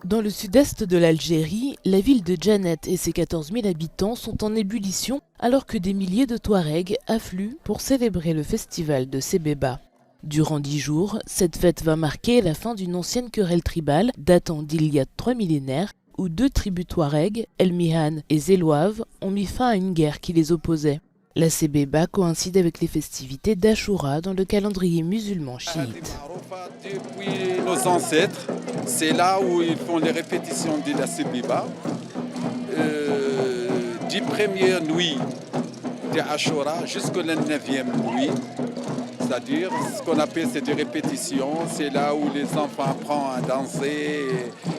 Dans le sud-est de l'Algérie, la ville de Djanet et ses 14 000 habitants sont en ébullition alors que des milliers de Touaregs affluent pour célébrer le festival de Sebeba. Durant 10 jours, cette fête va marquer la fin d'une ancienne querelle tribale datant d'il y a 3 millénaires où deux tribus Touaregs, El Mihan et Zéloaves, ont mis fin à une guerre qui les opposait. La Sebeba coïncide avec les festivités d'Achoura dans le calendrier musulman chiite. Depuis nos ancêtres, c'est là où ils font les répétitions de la Sebeba. 10 premières nuits d'Achoura jusqu'à la 9e nuit. C'est-à-dire, ce qu'on appelle c'est des répétitions, c'est là où les enfants apprennent à danser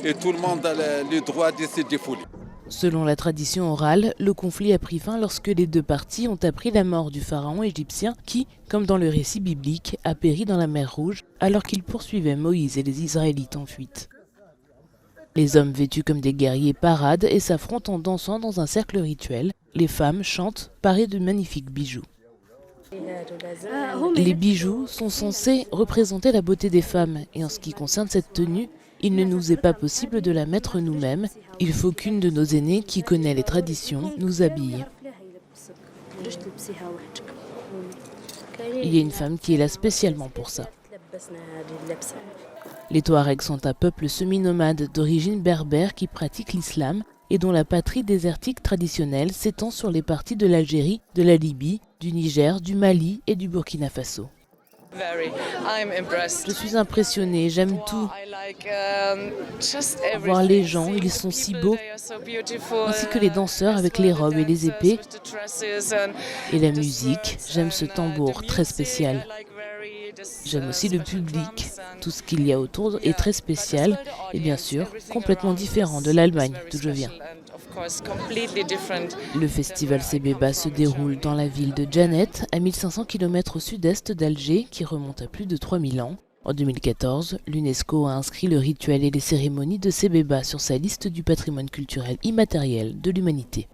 et tout le monde a le droit de se défouler. Selon la tradition orale, le conflit a pris fin lorsque les deux parties ont appris la mort du pharaon égyptien qui, comme dans le récit biblique, a péri dans la mer Rouge alors qu'il poursuivait Moïse et les Israélites en fuite. Les hommes vêtus comme des guerriers paradent et s'affrontent en dansant dans un cercle rituel. Les femmes chantent, parées de magnifiques bijoux. Les bijoux sont censés représenter la beauté des femmes et en ce qui concerne cette tenue, il ne nous est pas possible de la mettre nous-mêmes. Il faut qu'une de nos aînées, qui connaît les traditions, nous habille. Il y a une femme qui est là spécialement pour ça. Les Touaregs sont un peuple semi-nomade d'origine berbère qui pratique l'islam et dont la patrie désertique traditionnelle s'étend sur les parties de l'Algérie, de la Libye, du Niger, du Mali et du Burkina Faso. Je suis impressionnée, j'aime tout. Voir les gens, ils sont si beaux, ainsi que les danseurs avec les robes et les épées. Et la musique, j'aime ce tambour très spécial. J'aime aussi le public, tout ce qu'il y a autour est très spécial et bien sûr complètement différent de l'Allemagne d'où je viens. Le festival Sebeba se déroule dans la ville de Djanet, à 1500 km au sud-est d'Alger, qui remonte à plus de 3000 ans. En 2014, l'UNESCO a inscrit le rituel et les cérémonies de Sebeba sur sa liste du patrimoine culturel immatériel de l'humanité.